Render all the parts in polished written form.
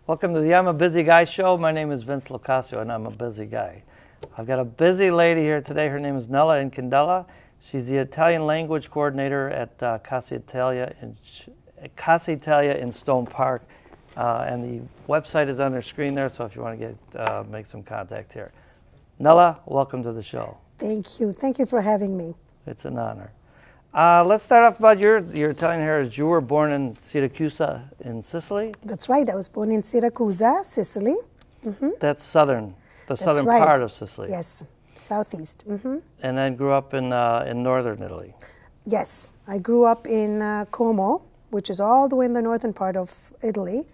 Welcome to the I'm a Busy Guy show. My name is Vince LoCascio, and I'm a busy guy. I've got a busy lady here today. Her name is Nella Incandela. She's the Italian language coordinator at Casa Italia in Stone Park. And the website is on her screen there, so if you want to make some contact here. Nella, welcome to the show. Thank you. Thank you for having me. It's an honor. Let's start off about your Italian heritage. You were born in Syracuse in Sicily? That's right. I was born in Syracuse, Sicily. Mm-hmm. That's southern right. part of Sicily. Yes, southeast. Mm-hmm. And then grew up in northern Italy. Yes, I grew up in Como, which is all the way in the northern part of Italy.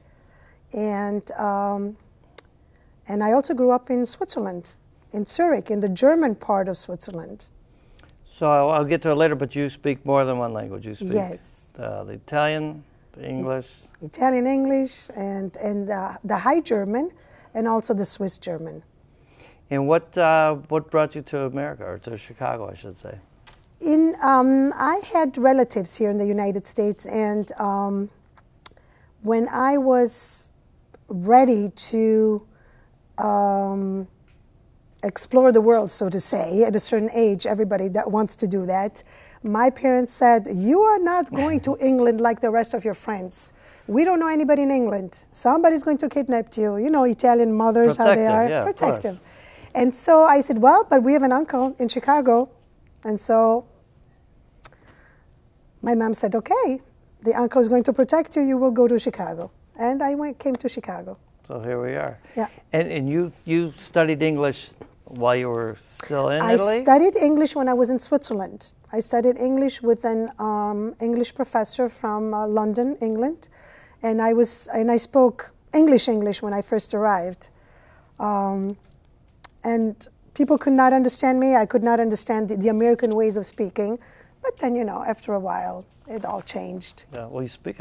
And I also grew up in Switzerland, in Zurich, in the German part of Switzerland. So I'll get to it later, but you speak more than one language. You speak yes. The Italian, the English. Italian, English, and the High German, and also the Swiss German. And what brought you to America, or to Chicago, I should say? I had relatives here in the United States, and when I was ready to explore the world, so to say, at a certain age, everybody that wants to do that, my parents said, you are not going to England like the rest of your friends. We don't know anybody in England. Somebody's going to kidnap you. You know, Italian mothers, how they are. Yeah, protective. And so I said, well, but we have an uncle in Chicago. And so my mom said, okay, the uncle is going to protect you. You will go to Chicago. And I came to Chicago. So here we are. Yeah. And you studied English while you were still in Italy? I studied English when I was in Switzerland. I studied English with an English professor from London, England, and I spoke English when I first arrived. And people could not understand me. I could not understand the American ways of speaking. But then, after a while, it all changed. Yeah, well, you speak,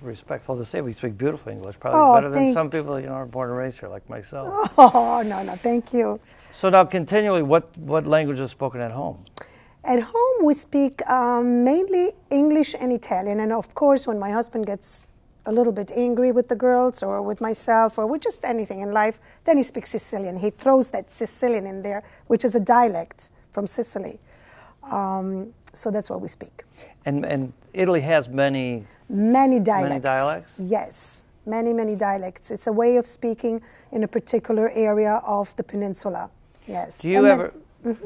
respectful to say, we speak beautiful English, probably better than some people, are born and raised here, like myself. Oh, no, thank you. So now, continually, what language is spoken at home? At home, we speak mainly English and Italian. And of course, when my husband gets a little bit angry with the girls or with myself or with just anything in life, then he speaks Sicilian. He throws that Sicilian in there, which is a dialect from Sicily. So that's what we speak. And Italy has many dialects. Many dialects? Yes, many dialects. It's a way of speaking in a particular area of the peninsula. Yes. Do you ever...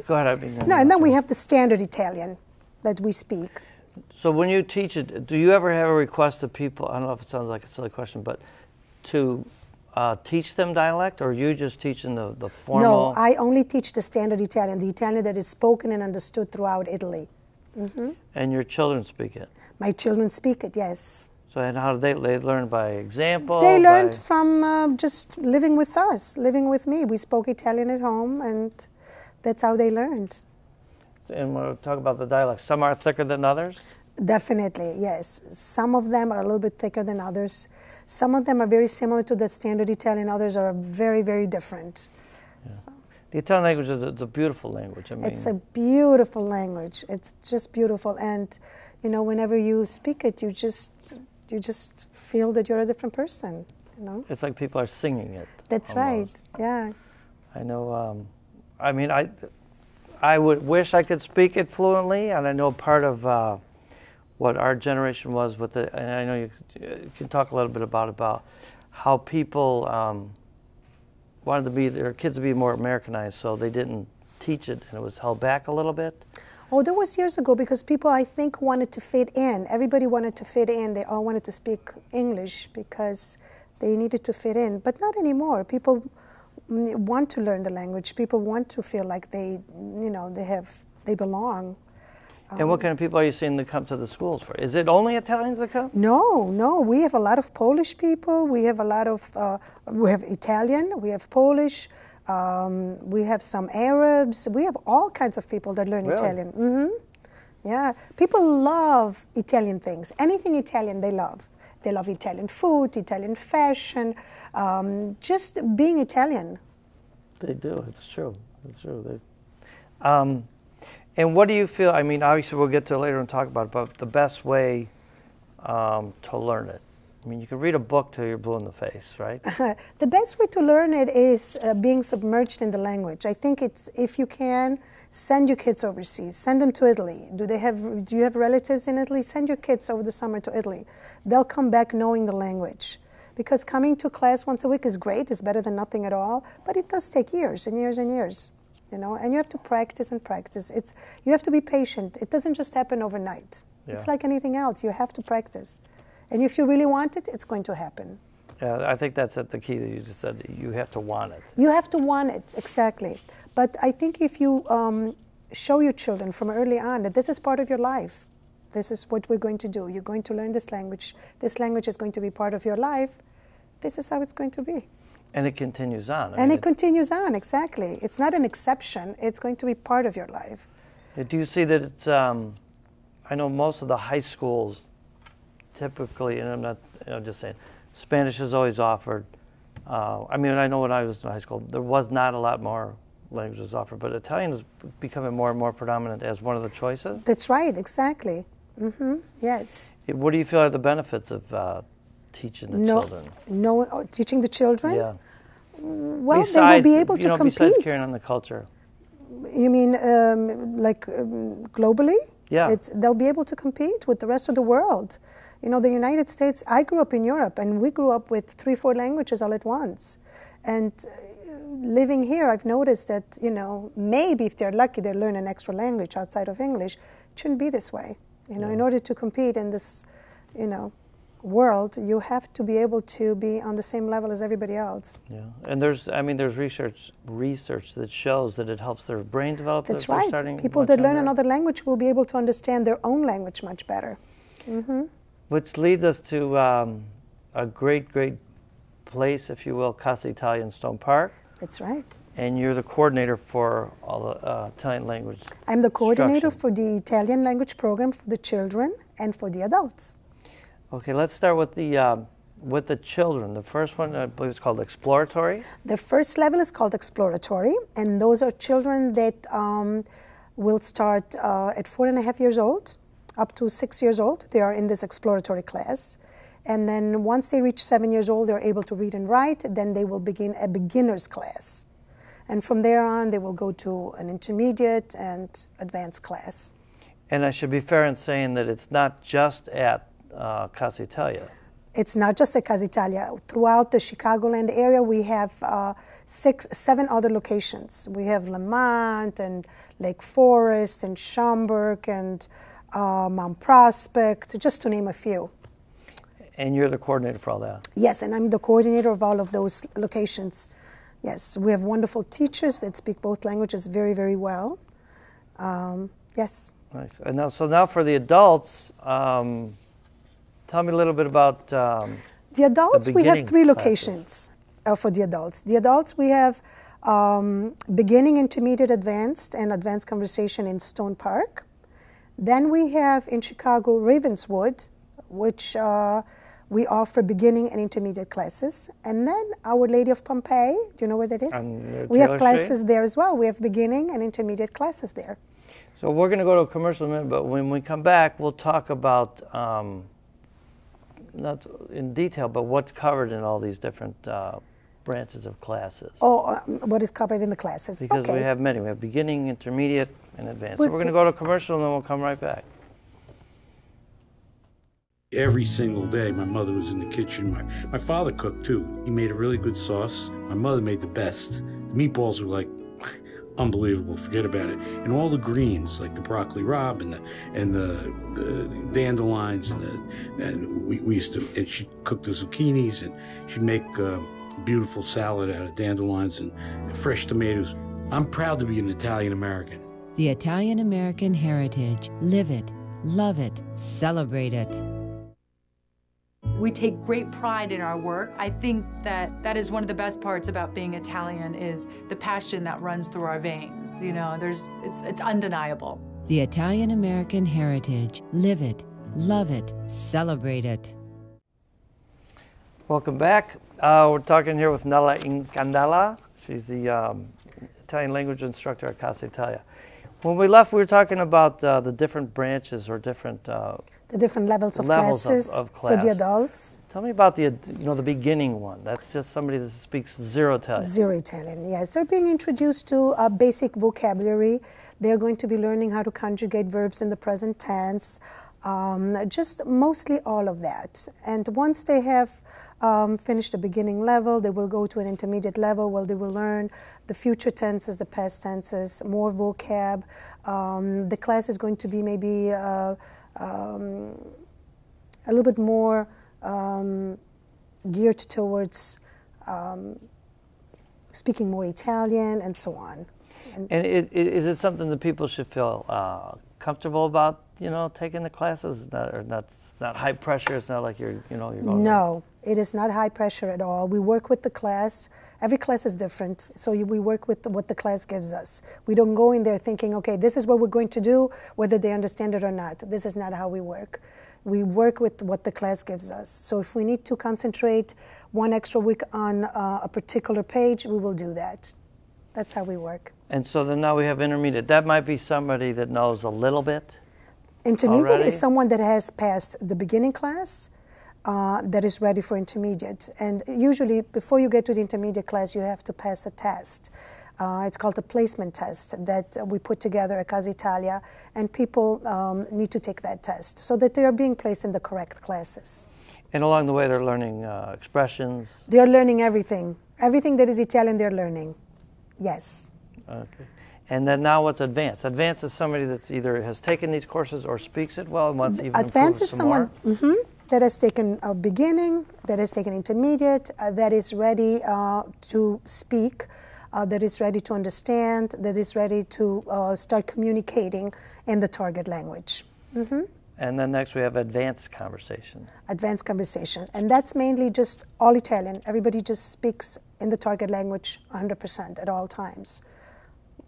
Go ahead. No, and then we have the standard Italian that we speak. So when you teach it, do you ever have a request of people, I don't know if it sounds like a silly question, but to teach them dialect, or are you just teaching the formal? No, I only teach the standard Italian, the Italian that is spoken and understood throughout Italy. Mm-hmm. And your children speak it? My children speak it, yes. So and how do they learn? By example? They learned from just living with us, living with me. We spoke Italian at home, and that's how they learned. And we'll talk about the dialects. Some are thicker than others? Definitely, yes. Some of them are a little bit thicker than others. Some of them are very similar to the standard Italian. Others are very, very different. Yeah. So. The Italian language is a beautiful language. It's a beautiful language. It's just beautiful. And, whenever you speak it, you just feel that you're a different person, It's like people are singing it. That's almost. Right, yeah. I know, I would wish I could speak it fluently, and I know part of what our generation was with it, and I know you can talk a little bit about how people wanted their kids to be more Americanized, so they didn't teach it, and it was held back a little bit. Oh, that was years ago, because people, I think, wanted to fit in. Everybody wanted to fit in. They all wanted to speak English because they needed to fit in, but not anymore. People want to learn the language. People want to feel like they belong. And what kind of people are you seeing that come to the schools for? Is it only Italians that come? No. We have a lot of Polish people. We have a lot of, we have Italian, we have Polish, we have some Arabs. We have all kinds of people that learn Italian. Mm-hmm. Yeah. People love Italian things. Anything Italian, they love. They love Italian food, Italian fashion, just being Italian. They do. It's true. It's true. And what do you feel, obviously we'll get to it later and talk about it, but the best way to learn it? I mean, you can read a book till you're blue in the face, right? The best way to learn it is being submerged in the language. I think it's, if you can, send your kids overseas. Send them to Italy. Do you have relatives in Italy? Send your kids over the summer to Italy. They'll come back knowing the language. Because coming to class once a week is great. It's better than nothing at all. But it does take years and years and years. You know, and you have to practice and practice. You have to be patient. It doesn't just happen overnight. Yeah. It's like anything else. You have to practice. And if you really want it, it's going to happen. Yeah, I think that's the key that you just said. You have to want it. You have to want it, exactly. But I think if you show your children from early on that this is part of your life, this is what we're going to do. You're going to learn this language is going to be part of your life, this is how it's going to be. And it continues on. And it continues on, exactly. It's not an exception. It's going to be part of your life. Do you see that it's, I know most of the high schools typically, and I'm not just saying, Spanish is always offered. I mean, I know when I was in high school, there was not a lot more languages offered, but Italian is becoming more and more predominant as one of the choices. That's right, exactly. Mm-hmm. Yes. What do you feel are the benefits of teaching the children? Teaching the children? Yeah. Well, they will be able to compete. Besides carrying on the culture. You mean globally? Yeah. They'll be able to compete with the rest of the world. You know, the United States, I grew up in Europe, and we grew up with 3-4 languages all at once. And living here, I've noticed that, you know, maybe if they're lucky, they'll learn an extra language outside of English. It shouldn't be this way. You know, in order to compete in this, you know, world, you have to be able to be on the same level as everybody else. Yeah, and there's research that shows that it helps their brain develop. That's right. People that learn another language will be able to understand their own language much better. Mm-hmm. Which leads us to a great place, if you will, Casa Italia in Stone Park. That's right. And you're the coordinator for all the Italian language. I'm the coordinator for the Italian language program for the children and for the adults. Okay, let's start with the children. The first one, I believe, is called exploratory. The first level is called exploratory, and those are children that will start at 4.5 years old, up to 6 years old. They are in this exploratory class. And then once they reach 7 years old, they're able to read and write. Then they will begin a beginner's class. And from there on, they will go to an intermediate and advanced class. And I should be fair in saying that it's not just at Casa Italia. It's not just at Casa Italia. Throughout the Chicagoland area, we have 7 other locations. We have Lemont and Lake Forest and Schaumburg and Mount Prospect, just to name a few. And you're the coordinator for all that? Yes, and I'm the coordinator of all of those locations. Yes, we have wonderful teachers that speak both languages very, very well. Yes. Nice. And now for the adults, tell me a little bit about the adults. We have 3 locations for the adults. The adults, we have beginning, intermediate, advanced, and advanced conversation in Stone Park. Then we have in Chicago Ravenswood, which we offer beginning and intermediate classes. And then Our Lady of Pompeii, do you know where that is? We have classes there as well. We have beginning and intermediate classes there. So we're going to go to a commercial in a minute, but when we come back, we'll talk about, not in detail, but what's covered in all these different branches of classes. What is covered in the classes. Because we have many. We have beginning, intermediate, and advanced. So we're going to go to a commercial, and then we'll come right back. Every single day, my mother was in the kitchen. My father cooked, too. He made a really good sauce. My mother made the best. The meatballs were like unbelievable, forget about it. And all the greens, like the broccoli rabe and the dandelions, and we used to, and she'd cook the zucchinis, and she'd make a beautiful salad out of dandelions and fresh tomatoes. I'm proud to be an Italian American. The Italian American heritage. Live it, love it, celebrate it. We take great pride in our work. I think that is one of the best parts about being Italian is the passion that runs through our veins. You know, it's undeniable. The Italian American heritage. Live it, love it, celebrate it. Welcome back. We're talking here with Nella Incandela. She's the Italian language instructor at Casa Italia. When we left, we were talking about the different branches or different The different levels of levels classes of for the class. adults. Tell me about the the beginning one. That's just somebody that speaks zero Italian. Zero Italian, yes. They're being introduced to a basic vocabulary. They're going to be learning how to conjugate verbs in the present tense, just mostly all of that. And once they have finished the beginning level, they will go to an intermediate level where they will learn the future tenses, the past tenses, more vocab. The class is going to be maybe a little bit more geared towards speaking more Italian and so on. And is it something that people should feel comfortable about, taking the classes? It's not high pressure. It's not like you're going. No, it is not high pressure at all. We work with the class. Every class is different, so we work with what the class gives us. We don't go in there thinking, okay, this is what we're going to do, whether they understand it or not. This is not how we work. We work with what the class gives us. So if we need to concentrate one extra week on a particular page, we will do that. That's how we work. And so then now we have intermediate. That might be somebody that knows a little bit. Intermediate already? is someone that has passed the beginning class, that is ready for intermediate. And usually, before you get to the intermediate class, you have to pass a test. It's called a placement test that we put together at Casa Italia, and people need to take that test so that they are being placed in the correct classes. And along the way, they're learning expressions. They are learning everything. Everything that is Italian, they're learning. Yes. Okay. And then now what's advanced? Advanced is somebody that either has taken these courses or speaks it well and wants to even Advanced improve is some someone more. That has taken a beginning, that has taken intermediate, that is ready to speak, that is ready to understand, that is ready to start communicating in the target language. And then next we have advanced conversation. Advanced conversation. And that's mainly just all Italian. Everybody just speaks in the target language 100% at all times.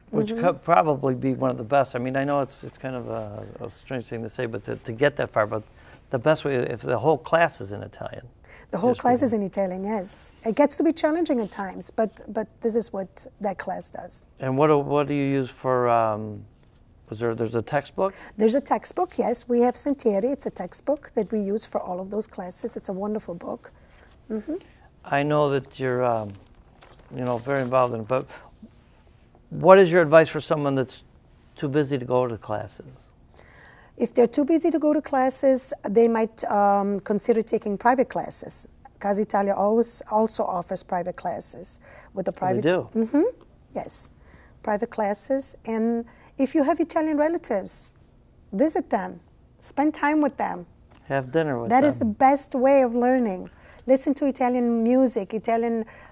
Which could probably be one of the best. I mean, I know it's kind of a strange thing to say, but to get that far, but the best way, if the whole class is in Italian. The whole class is in Italian, yes. It gets to be challenging at times, but this is what that class does. And what do you use for, there's a textbook? There's a textbook, yes. We have Sentieri. It's a textbook that we use for all of those classes. It's a wonderful book. I know that you're, very involved in it, but what is your advice for someone that's too busy to go to classes? If they're too busy to go to classes, they might consider taking private classes. Casa Italia also offers private classes with a private. They do? Yes, private classes. And if you have Italian relatives, visit them, spend time with them. Have dinner with them. That is the best way of learning. Listen to Italian music,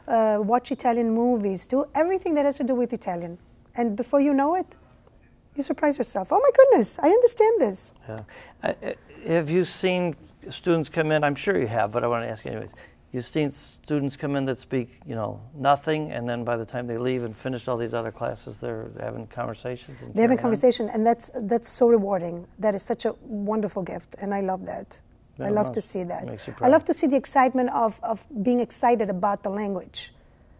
watch Italian movies, do everything that has to do with Italian. And before you know it, you surprise yourself. Oh my goodness, I understand this. Yeah. Have you seen students come in? I'm sure you have, but I want to ask you anyways. You've seen students come in that speak, nothing, and then by the time they leave and finish all these other classes, they're having conversations. They're having conversation, and that's so rewarding. That is such a wonderful gift, and I love that. I love to see that. I love to see the excitement of being excited about the language,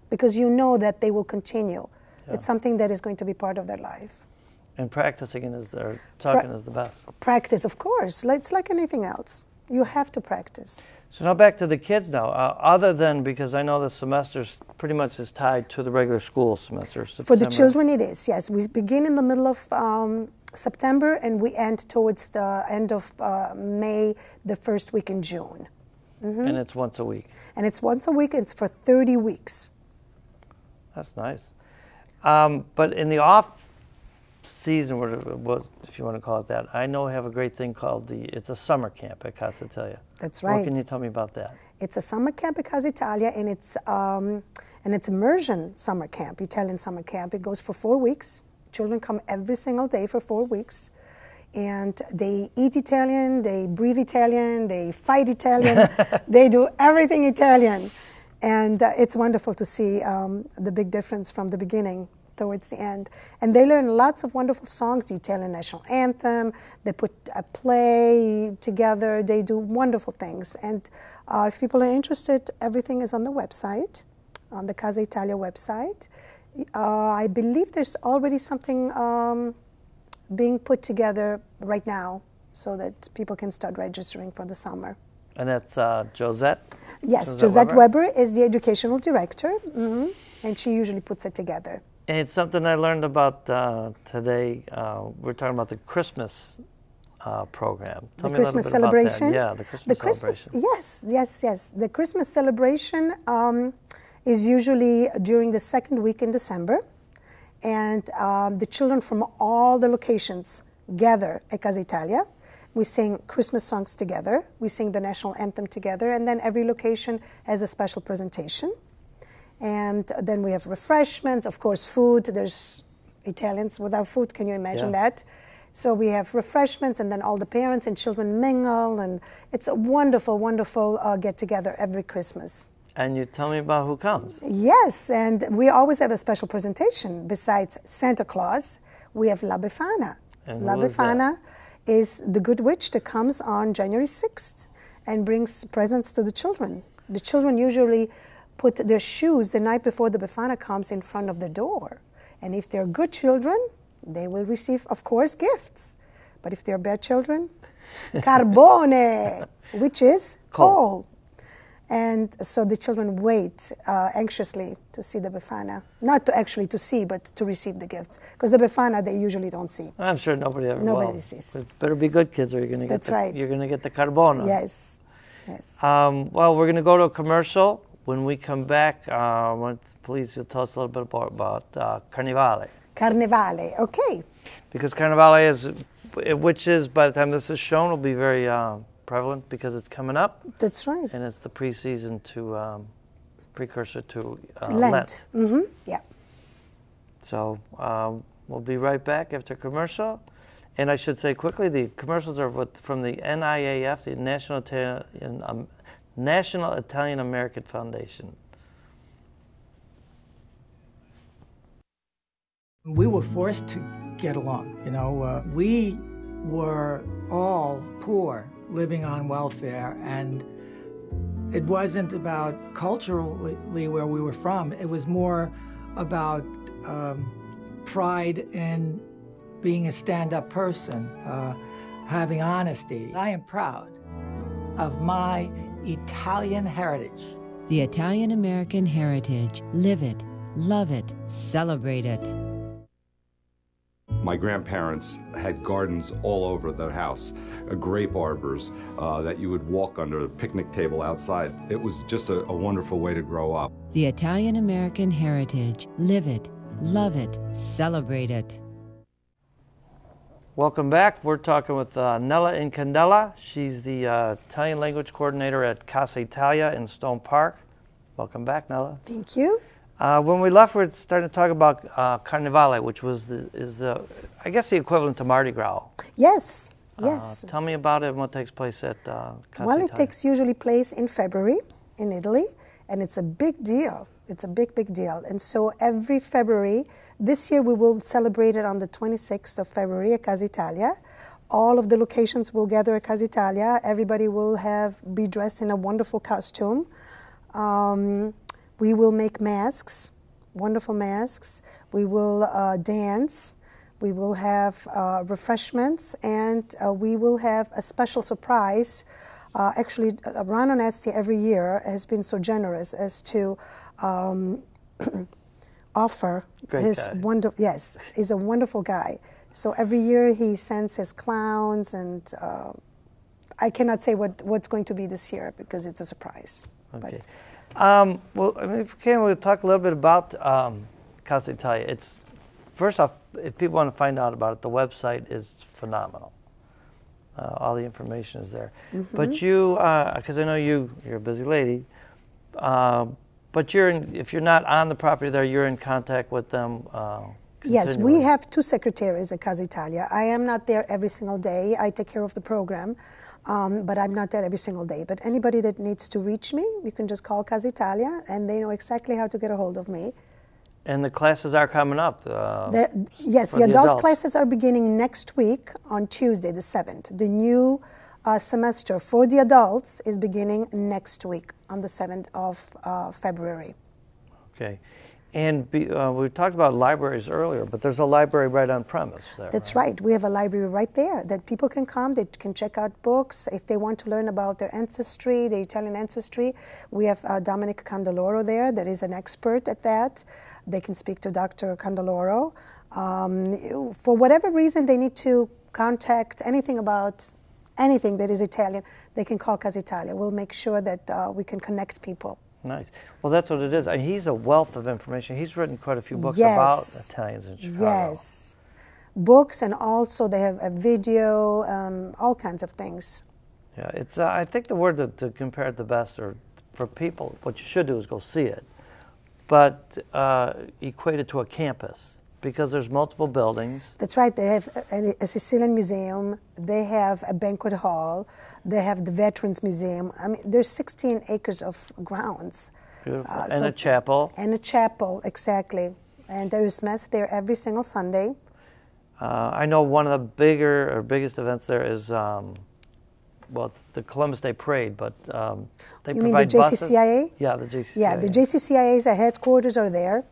because you know that they will continue. Yeah. It's something that is going to be part of their life. And practicing is talking is the best. Practice, of course. It's like anything else. You have to practice. So now back to the kids now. Other than, because I know the semester pretty much is tied to the regular school semester. September. For the children it is, yes. We begin in the middle of September and we end towards the end of May, the first week in June. And it's once a week. And it's once a week. It's for 30 weeks. That's nice. But in the off season, what if you want to call it that, I know we have a great thing called it's a summer camp at Casa Italia. That's right. What can you tell me about that? It's a summer camp at Casa Italia, and it's immersion summer camp, Italian summer camp. It goes for 4 weeks. Children come every single day for 4 weeks, and they eat Italian, they breathe Italian, they fight Italian, they do everything Italian. And it's wonderful to see the big difference from the beginning towards the end. And they learn lots of wonderful songs, the Italian national anthem, they put a play together, they do wonderful things. And if people are interested, everything is on the website, on the Casa Italia website. I believe there's already something being put together right now so that people can start registering for the summer. And that's Josette? Yes, Josette Weber is the educational director, and she usually puts it together. And it's something I learned about today. We're talking about the Christmas program. The Christmas celebration? Yeah, the Christmas celebration. Yes. The Christmas celebration is usually during the second week in December, and the children from all the locations gather at Casa Italia. We sing Christmas songs together, we sing the national anthem together, and then every location has a special presentation. And then we have refreshments, of course, food. There's Italians without food, can you imagine that? So we have refreshments, and then all the parents and children mingle, and it's a wonderful, wonderful get-together every Christmas. And you tell me about who comes. Yes, and we always have a special presentation. Besides Santa Claus, we have La Befana. And La Befana is the good witch that comes on January 6th and brings presents to the children. The children usually put their shoes the night before the Befana comes in front of the door. And if they're good children, they will receive, of course, gifts. But if they're bad children, carbone, which is coal. And so the children wait anxiously to see the Befana. Not to actually to see, but to receive the gifts. Because the Befana, they usually don't see. I'm sure nobody sees. It better be good kids or you're going to get You're going to get the carbona. Yes. Well, we're going to go to a commercial. When we come back, please tell us a little bit about Carnevale. Carnevale, okay. Because Carnevale which is, by the time this is shown, will be very prevalent because it's coming up. That's right. And it's the precursor to Lent. Yeah. So we'll be right back after commercial. And I should say quickly, the commercials are from the NIAF, the National Italian American Foundation. We were forced to get along. We were all poor, living on welfare, and it wasn't about culturally where we were from. It was more about pride in being a stand-up person, having honesty. I am proud of my Italian heritage. The Italian American heritage. Live it, love it, celebrate it. My grandparents had gardens all over the house, grape arbors that you would walk under, a picnic table outside. It was just a wonderful way to grow up. The Italian American heritage. Live it, love it, celebrate it. Welcome back. We're talking with Nella Incandela. She's the Italian language coordinator at Casa Italia in Stone Park. Welcome back, Nella. Thank you. When we left, we were starting to talk about Carnevale, which is the I guess the equivalent to Mardi Gras. Yes. Tell me about it and what takes place at Casa Italia. It takes usually place in February in Italy, and it's a big deal. It's a big, big deal. And so every February, this year we will celebrate it on the 26th of February at Casa Italia. All of the locations will gather at Casa Italia. Everybody will be dressed in a wonderful costume. We will make masks, wonderful masks. We will dance. We will have refreshments, and we will have a special surprise. Actually, Ron Onesti every year has been so generous as to offer his wonderful. Yes, he's a wonderful guy. So every year he sends his clowns, and I cannot say what's going to be this year because it's a surprise. Okay. Well, I mean, if we can, we'll talk a little bit about Casa Italia. It's first off, if people want to find out about it, the website is phenomenal. All the information is there. Mm-hmm. But you, because I know you're a busy lady, but if you're not on the property there, you're in contact with them. Yes, we have 2 secretaries at Casa Italia. I am not there every single day. I take care of the program, but I'm not there every single day. But anybody that needs to reach me, you can just call Casa Italia, and they know exactly how to get a hold of me. And the classes are coming up. Yes, the adult classes are beginning next week on Tuesday, the 7th. The new semester for the adults is beginning next week on the 7th of February. Okay. And we talked about libraries earlier, but there's a library right on premise there. That's right. We have a library right there that people can come. They can check out books. If they want to learn about their ancestry, their Italian ancestry, we have Dominic Candeloro there that is an expert at that. They can speak to Dr. Candeloro. For whatever reason they need to contact anything about anything that is Italian, they can call Casa Italia. We'll make sure that we can connect people. Nice. Well, that's what it is. He's a wealth of information. He's written quite a few books Yes. about Italians in Chicago. Yes. Books, and also they have a video, all kinds of things. Yeah, it's. I think the word to compare it the best, or for people, what you should do is go see it, but equate it to a campus, because there's multiple buildings. That's right. They have a Sicilian museum. They have a banquet hall. They have the Veterans Museum. I mean, there's 16 acres of grounds. Beautiful. And a chapel. And a chapel, exactly. And there is mass there every single Sunday. I know one of the biggest events there is, well, it's the Columbus Day Parade, but they You provide mean the buses. JCCIA? Yeah, the JCCIA. Yeah, the JCCIA's headquarters are there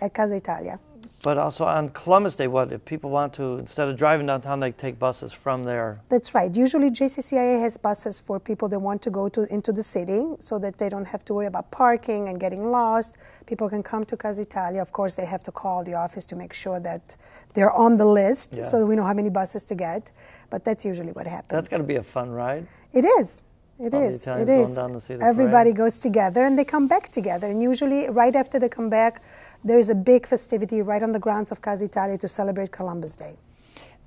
at Casa Italia. But also on Columbus Day, what if people want to, instead of driving downtown, they take buses from there? That's right. Usually JCCIA has buses for people that want to go into the city so that they don't have to worry about parking and getting lost. People can come to Casa Italia. Of course, they have to call the office to make sure that they're on the list so that we know how many buses to get. But that's usually what happens. That's going to be a fun ride. It is. It All is. the Italians It is. going down to see the Everybody parade. goes together and they come back together. And usually, right after they come back, there is a big festivity right on the grounds of Casa Italia to celebrate Columbus Day.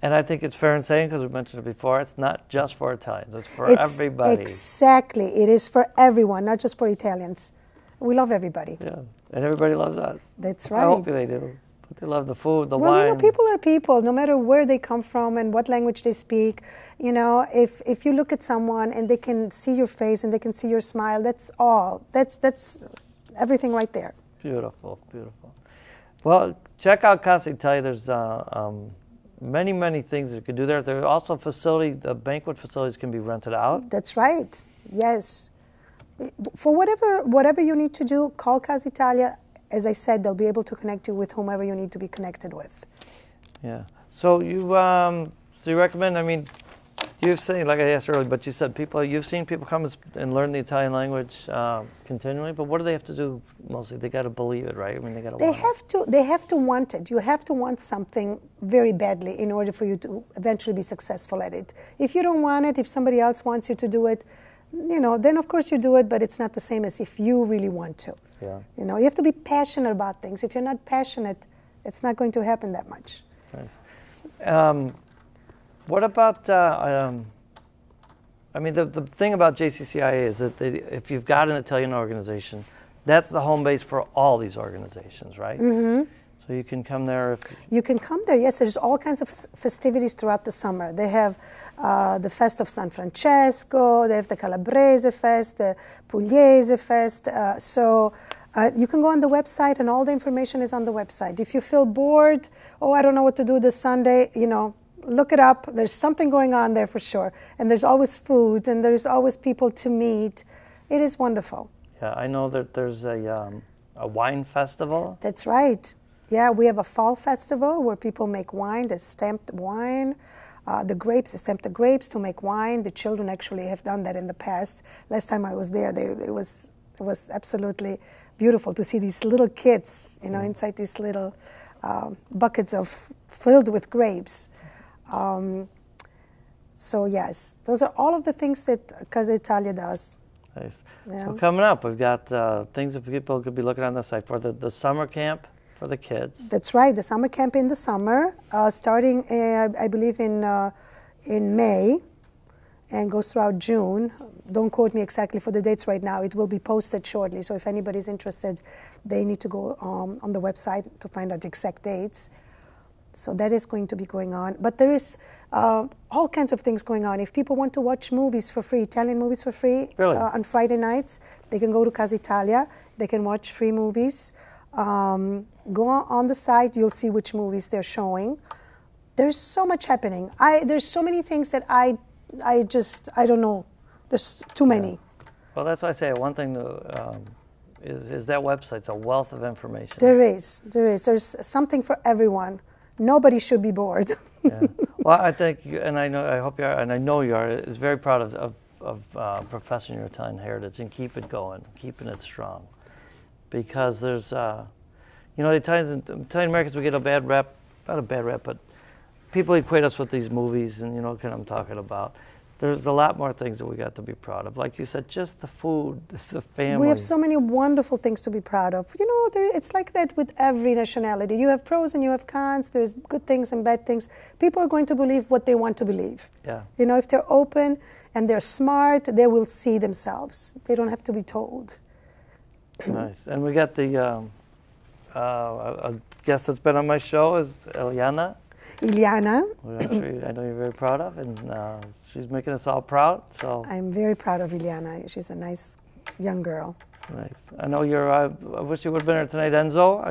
And I think it's fair in saying, because we mentioned it before, it's not just for Italians, it's for everybody. Exactly. It is for everyone, not just for Italians. We love everybody. Yeah, and everybody loves us. That's right. I hope they do. But they love the food, the Well, wine. you know, people are people, no matter where they come from and what language they speak. You know, if you look at someone and they can see your face and they can see your smile, that's all. That's everything right there. Beautiful, beautiful. Well, check out Casa Italia. There's many, many things you could do there. There are also the banquet facilities can be rented out. That's right. Yes. For whatever you need to do, call Casa Italia. As I said, they'll be able to connect you with whomever you need to be connected with. Yeah. So you recommend? I mean, you've seen, like I asked earlier, but you said you've seen people come and learn the Italian language continually. But what do they have to do mostly? They got to believe it, right? I mean, they got to. They have to want it. You have to want something very badly in order for you to eventually be successful at it. If you don't want it, if somebody else wants you to do it, you know, then of course you do it. But it's not the same as if you really want to. Yeah. You know, you have to be passionate about things. If you're not passionate, it's not going to happen that much. Nice. What about, I mean, the thing about JCCIA is that if you've got an Italian organization, that's the home base for all these organizations, right? Mm-hmm. So you can come there. You can come there, yes. There's all kinds of festivities throughout the summer. They have the Fest of San Francesco, they have the Calabrese Fest, the Pugliese Fest. So you can go on the website and all the information is on the website. If you feel bored, I don't know what to do this Sunday, you know, look it up. There's something going on there for sure. And there's always food and there's always people to meet. It is wonderful. Yeah, I know that there's a wine festival. That's right. Yeah, we have a fall festival where people make wine, the stamped wine. They stamp the grapes to make wine. The children actually have done that in the past. Last time I was there, it was absolutely beautiful to see these little kids, you know, inside these little buckets filled with grapes. So yes, those are all of the things that Casa Italia does. Nice. Yeah. So coming up, we've got things that people could be looking on the site for the summer camp for the kids. That's right, the summer camp in the summer, starting I believe in May, and goes throughout June. Don't quote me exactly for the dates right now. It will be posted shortly. So if anybody's interested, they need to go on the website to find out the exact dates. So that is going to be going on. But there is all kinds of things going on. If people want to watch movies for free, Italian movies for free, really? On Friday nights, they can go to Casa Italia. They can watch free movies. Go on the site, you'll see which movies they're showing. There's so much happening. There's so many things that I don't know. There's too many. Well, that's why I say one thing is that website. It's a wealth of information. There is. There's something for everyone. Nobody should be bored. Yeah. Well, I think, and I hope you are, and I know you are, is very proud of professing your Italian heritage and keep it going, keeping it strong. Because there's, the Italian Americans, we get a bad rep, not a bad rep, but people equate us with these movies, and kind of I'm talking about. There's a lot more things that we got to be proud of. Like you said, just the food, the family. We have so many wonderful things to be proud of. It's like that with every nationality. You have pros and you have cons. There's good things and bad things. People are going to believe what they want to believe. Yeah. If they're open and they're smart, they will see themselves. They don't have to be told. Nice. And we got the a guest that's been on my show is Iliana. Iliana. I know you're very proud of, and she's making us all proud. So I'm very proud of Iliana. She's a nice young girl. Nice. I know you're. I wish you would have been here tonight, Enzo.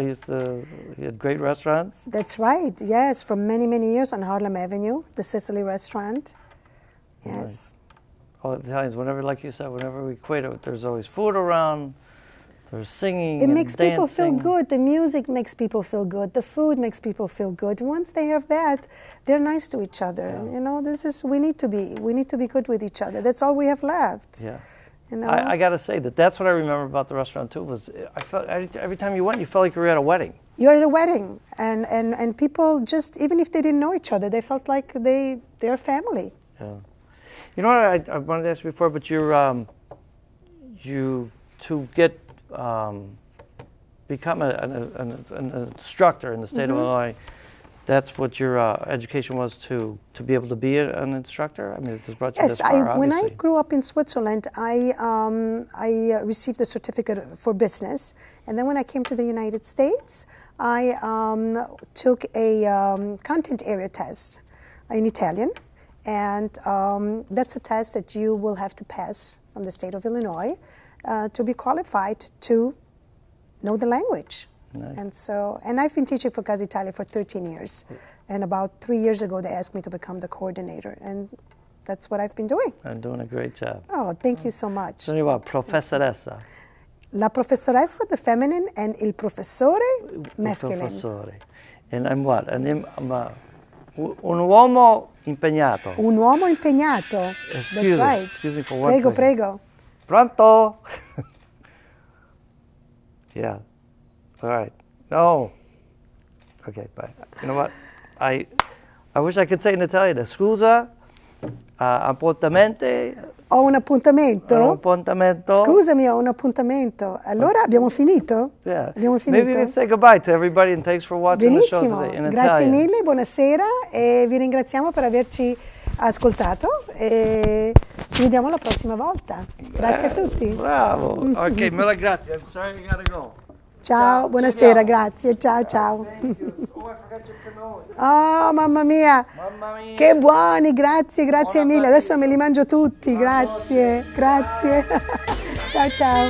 He had great restaurants. That's right. Yes, for many, many years on Harlem Avenue, the Sicily restaurant. Yes. Right. Oh, Italians. Like you said, whenever we equate it, there's always food around. There's singing. It makes dancing. people feel good. The music makes people feel good. The food makes people feel good. And once they have that, they're nice to each other. Yeah. We need to be good with each other. That's all we have left. Yeah. I got to say that's what I remember about the restaurant too. Was I felt every time you went, you felt like you were at a wedding. You're at a wedding, and people just, even if they didn't know each other, they felt like they're family. Yeah. You know what I wanted to ask you before, but you to get become an instructor in the state of Illinois. That's what your education was to be able to be an instructor. I mean, it just brought you this far. When I grew up in Switzerland, I received a certificate for business, and then when I came to the United States, I took a content area test in Italian, and that's a test that you will have to pass from the state of Illinois to be qualified to know the language. Nice. And I've been teaching for Casa Italia for 13 years. And about 3 years ago, they asked me to become the coordinator. And that's what I've been doing. I'm doing a great job. Oh, thank you so much. So you are professoressa. La professoressa, the feminine, and il professore, masculine. Professore. And I'm what? Un uomo impegnato. Un uomo impegnato. That's right. Excuse me for one second. Prego. Pronto? Yeah. All right. No. Okay, bye. You know what? I wish I could say in Italian. Scusa, appuntamento. Ho un appuntamento? Ho un appuntamento. Scusami, ho un appuntamento. Allora, abbiamo finito? Yeah. Abbiamo finito? Maybe we say goodbye to everybody and thanks for watching the show today in Italian. Grazie mille, buonasera e vi ringraziamo per averci ascoltato e ci vediamo la prossima volta. Grazie a tutti. Bravo. Ok, mille grazie. I'm sorry I gotta go. Ciao, buonasera, grazie. Ciao, ciao. Thank you. Oh, I forgot your cannoli. Oh, mamma mia. Mamma mia. Che buoni, grazie mille. Adesso me li mangio tutti, grazie. Ciao, ciao.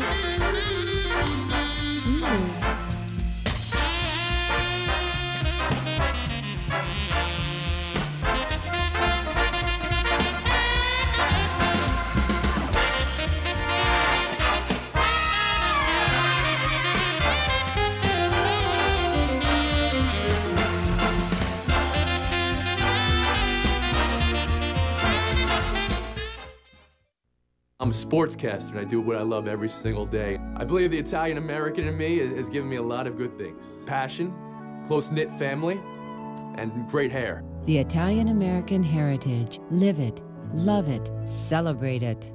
I'm a sportscaster and I do what I love every single day. I believe the Italian American in me has given me a lot of good things. Passion, close-knit family, and great hair. The Italian American heritage. Live it, love it, celebrate it.